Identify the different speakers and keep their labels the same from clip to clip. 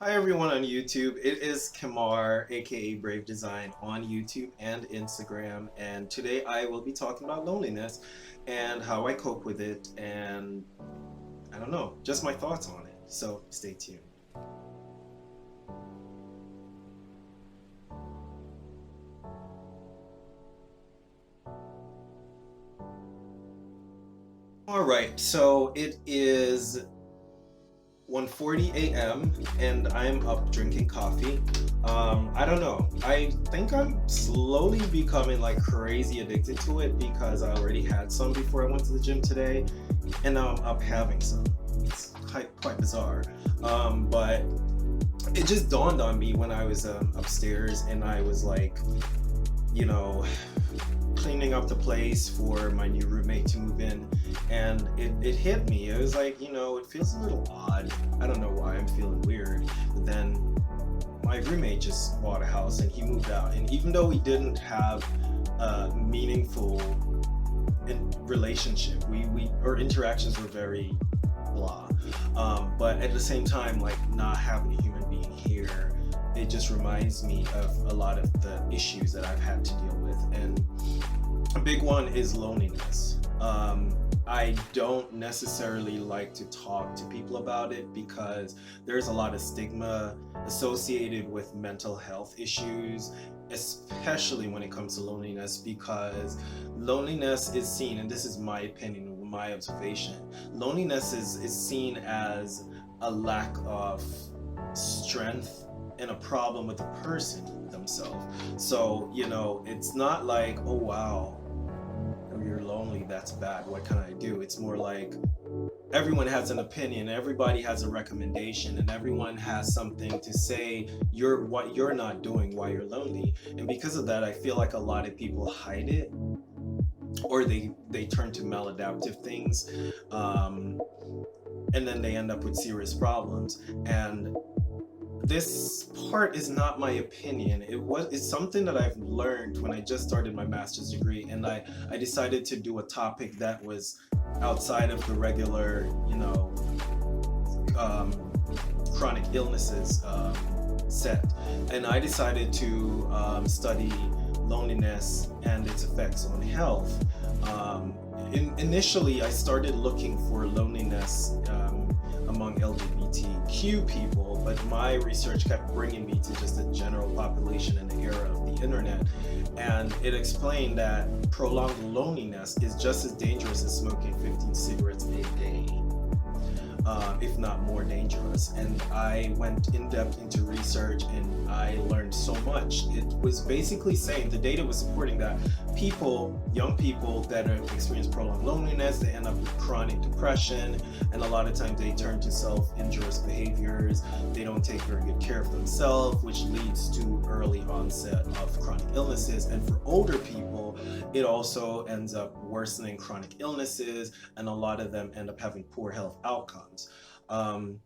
Speaker 1: Hi everyone on YouTube. It is Kamar, aka Brave Design, on YouTube and Instagram. And today I will be talking about loneliness and how I cope with it, and I don't know, just my thoughts on it. So stay tuned. All right, so it is 1:40 a.m. and I'm up drinking coffee. I don't know. I think I'm slowly becoming like crazy addicted to it because I already had some before I went to the gym today, and now I'm up having some. It's quite bizarre. But it just dawned on me when I was upstairs and I was like, you know, cleaning up the place for my new roommate to move in, and it hit me. It was like, it feels a little odd. I don't know why I'm feeling weird. But then my roommate just bought a house and he moved out. And even though we didn't have a meaningful relationship, we our interactions were very blah. But at the same time, like not having a human being here, it just reminds me of a lot of the issues that I've had to deal with. And a big one is loneliness. I don't necessarily like to talk to people about it because there's a lot of stigma associated with mental health issues, especially when it comes to loneliness, because loneliness is seen, and this is my opinion, my observation, loneliness is seen as a lack of strength and a problem with the person themselves. So, it's not like, oh wow, you're lonely, that's bad, what can I do? It's more like everyone has an opinion, everybody has a recommendation, and everyone has something to say you're what you're not doing, why you're lonely. And because of that, I feel like a lot of people hide it, or they turn to maladaptive things, um, and then they end up with serious problems. And this part is not my opinion. It's something that I've learned when I just started my master's degree, and I decided to do a topic that was outside of the regular, um, chronic illnesses set. And I decided to study loneliness and its effects on health. Initially, I started looking for loneliness among LGBTQ people, but my research kept bringing me to just the general population in the era of the internet. And it explained that prolonged loneliness is just as dangerous as smoking 15 cigarettes a day, if not more dangerous. And I went in depth into research and I learned so much. It was basically saying, the data was supporting that young people that have experienced prolonged loneliness, they end up with chronic depression, and a lot of times they turn to self-injurious behaviors. They don't take very good care of themselves, which leads to early onset of chronic illnesses. And for older people, it also ends up worsening chronic illnesses, and a lot of them end up having poor health outcomes. Um,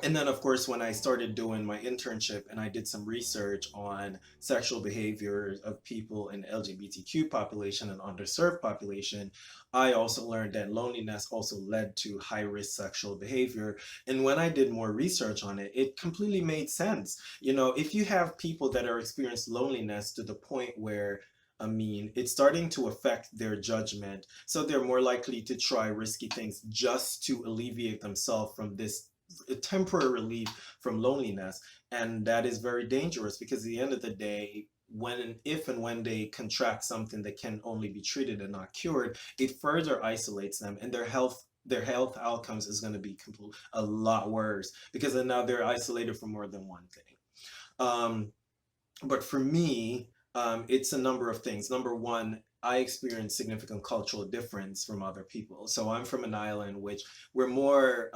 Speaker 1: and then, of course, when I started doing my internship and I did some research on sexual behaviors of people in LGBTQ population and underserved population, I also learned that loneliness also led to high risk sexual behavior. And when I did more research on it, it completely made sense. If you have people that are experiencing loneliness to the point where, it's starting to affect their judgment. So they're more likely to try risky things just to alleviate themselves from this a temporary relief from loneliness. And that is very dangerous because at the end of the day, if and when they contract something that can only be treated and not cured, it further isolates them, and their health outcomes is going to be a lot worse because then now they're isolated from more than one thing. um, but for me, it's a number of things. Number one, I experience significant cultural difference from other people. So I'm from an island which we're more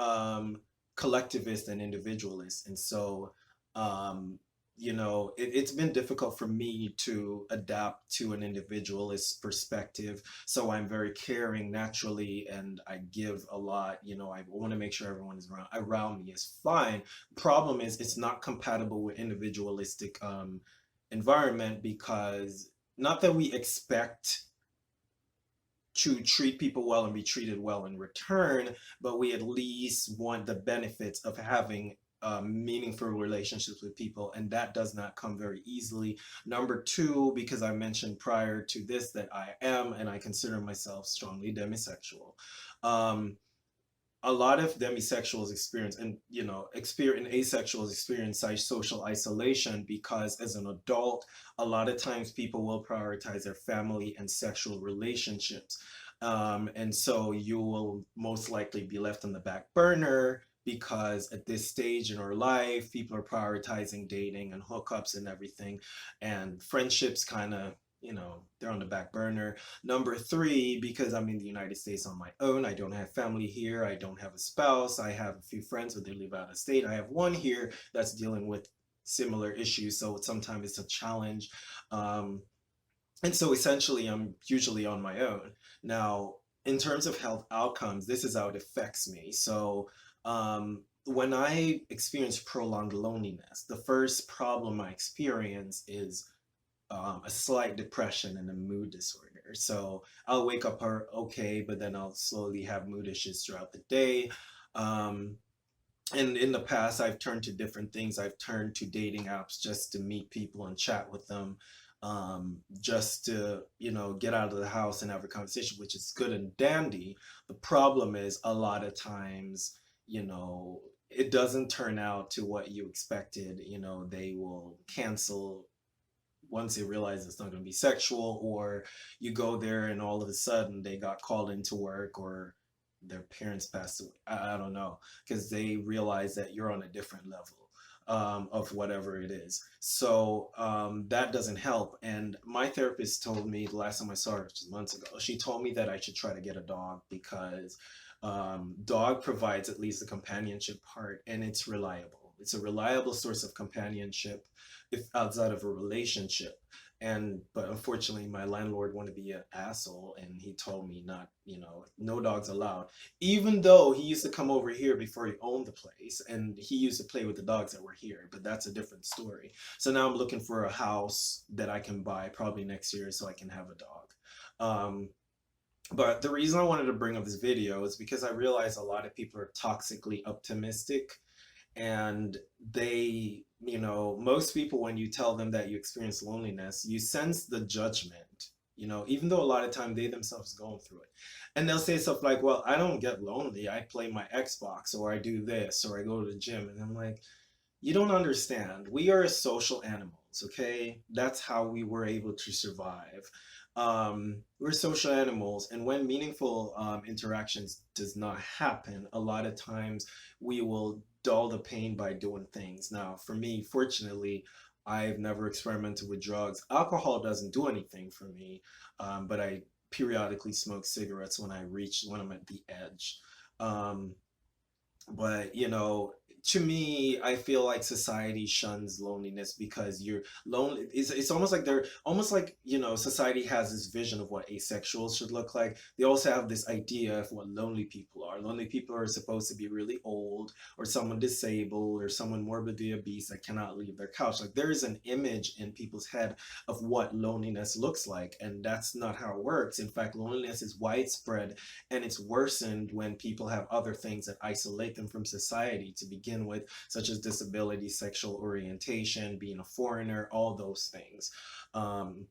Speaker 1: collectivist than individualist. And so, um, it's been difficult for me to adapt to an individualist perspective. So I'm very caring naturally and I give a lot. I want to make sure everyone is around me is fine. Problem is, it's not compatible with individualistic environment, because not that we expect to treat people well and be treated well in return, but we at least want the benefits of having meaningful relationships with people, and that does not come very easily. Number two, because I mentioned prior to this that I am and I consider myself strongly demisexual. Um, a lot of demisexuals experience, and experience asexuals experience social isolation because as an adult, a lot of times people will prioritize their family and sexual relationships, and so you will most likely be left on the back burner because at this stage in our life people are prioritizing dating and hookups and everything, and friendships kind of, they're on the back burner. Number three, because I'm in the United States on my own, I don't have family here, I don't have a spouse, I have a few friends, but they live out of state. I have one here that's dealing with similar issues, so sometimes it's a challenge. Um, and so essentially, I'm usually on my own. Now, in terms of health outcomes, this is how it affects me. So, when I experience prolonged loneliness, the first problem I experience is a slight depression and a mood disorder. So I'll wake up okay, but then I'll slowly have mood issues throughout the day. Um, and in the past, I've turned to different things. I've turned to dating apps just to meet people and chat with them, just to, get out of the house and have a conversation, which is good and dandy. The problem is a lot of times, it doesn't turn out to what you expected. They will cancel once they realize it's not going to be sexual, or you go there and all of a sudden they got called into work, or their parents passed away. I don't know, because they realize that you're on a different level, of whatever it is. So that doesn't help. And my therapist told me the last time I saw her, which was months ago, she told me that I should try to get a dog because dog provides at least the companionship part, and it's reliable. It's a reliable source of companionship if outside of a relationship. But unfortunately my landlord wanted to be an asshole, and he told me not, no dogs allowed, even though he used to come over here before he owned the place and he used to play with the dogs that were here, but that's a different story. So now I'm looking for a house that I can buy probably next year so I can have a dog. But the reason I wanted to bring up this video is because I realize a lot of people are toxically optimistic, and they, most people, when you tell them that you experience loneliness, you sense the judgment, even though a lot of time they themselves going through it. And they'll say stuff like, well, I don't get lonely, I play my Xbox, or I do this, or I go to the gym. And I'm like, you don't understand. We are social animals, okay? That's how we were able to survive. We're social animals, and when meaningful interactions does not happen, a lot of times we will dull the pain by doing things. Now, for me, fortunately, I've never experimented with drugs. Alcohol doesn't do anything for me, but I periodically smoke cigarettes when I'm at the edge. Um, but to me, I feel like society shuns loneliness because you're lonely. It's almost like society has this vision of what asexuals should look like. They also have this idea of what lonely people are. Lonely people are supposed to be really old, or someone disabled, or someone morbidly obese that cannot leave their couch. Like, there is an image in people's head of what loneliness looks like, and that's not how it works. In fact, loneliness is widespread, and it's worsened when people have other things that isolate them from society to begin with, such as disability, sexual orientation, being a foreigner, all those things. And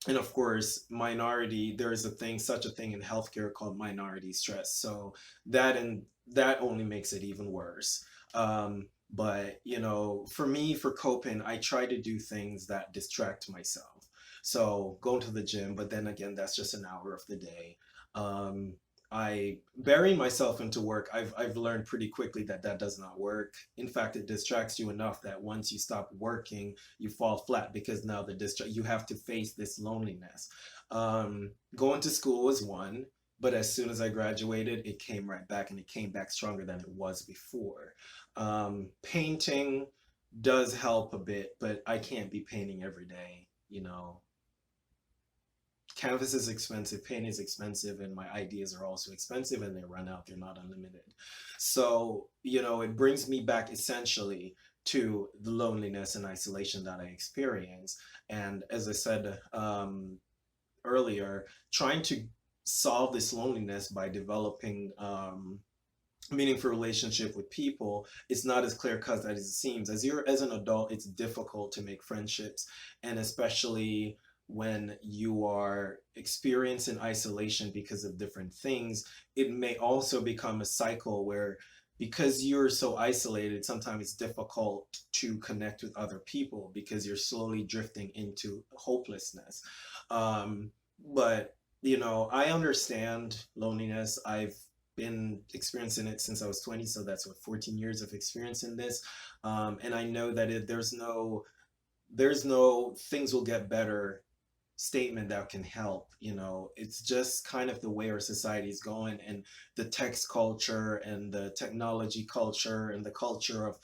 Speaker 1: of course, there is such a thing in healthcare called minority stress. So that only makes it even worse. But for me, for coping, I try to do things that distract myself. So going to the gym, but then again, that's just an hour of the day. Um, I bury myself into work. I've learned pretty quickly that that does not work. In fact, it distracts you enough that once you stop working, you fall flat, because now you have to face this loneliness. Going to school was one, but as soon as I graduated, it came right back, and it came back stronger than it was before. Painting does help a bit, but I can't be painting every day. Canvas is expensive, paint is expensive, and my ideas are also expensive, and they run out, they're not unlimited. So, it brings me back essentially to the loneliness and isolation that I experience. And as I said earlier, trying to solve this loneliness by developing meaningful relationship with people, it's not as clear cut as it seems. As an adult, it's difficult to make friendships, and especially when you are experiencing isolation because of different things, it may also become a cycle where, because you're so isolated, sometimes it's difficult to connect with other people because you're slowly drifting into hopelessness. But I understand loneliness. I've been experiencing it since I was 20, so that's what, 14 years of experience in this. And I know that there's no things will get better statement that can help. It's just kind of the way our society is going, and the text culture and the technology culture and the culture of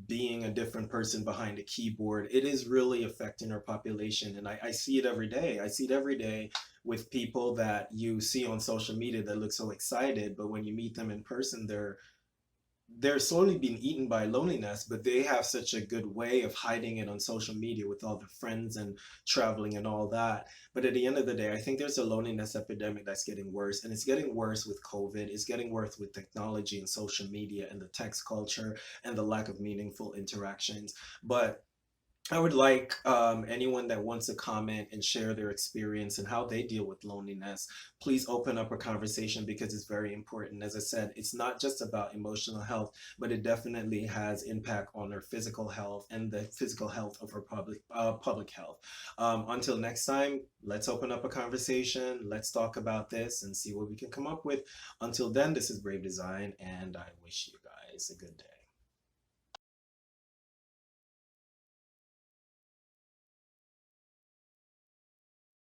Speaker 1: being a different person behind a keyboard. It is really affecting our population, and I see it every day. I see it every day with people that you see on social media that look so excited, but when you meet them in person, they're slowly being eaten by loneliness, but they have such a good way of hiding it on social media with all their friends and traveling and all that. But at the end of the day, I think there's a loneliness epidemic that's getting worse, and it's getting worse with COVID. It's getting worse with technology and social media and the text culture and the lack of meaningful interactions. But I would like anyone that wants to comment and share their experience and how they deal with loneliness. Please open up a conversation because it's very important. As I said, it's not just about emotional health, but it definitely has impact on our physical health and the physical health of our public health. Until next time, let's open up a conversation. Let's talk about this and see what we can come up with. Until then, this is Brave Design, and I wish you guys a good day.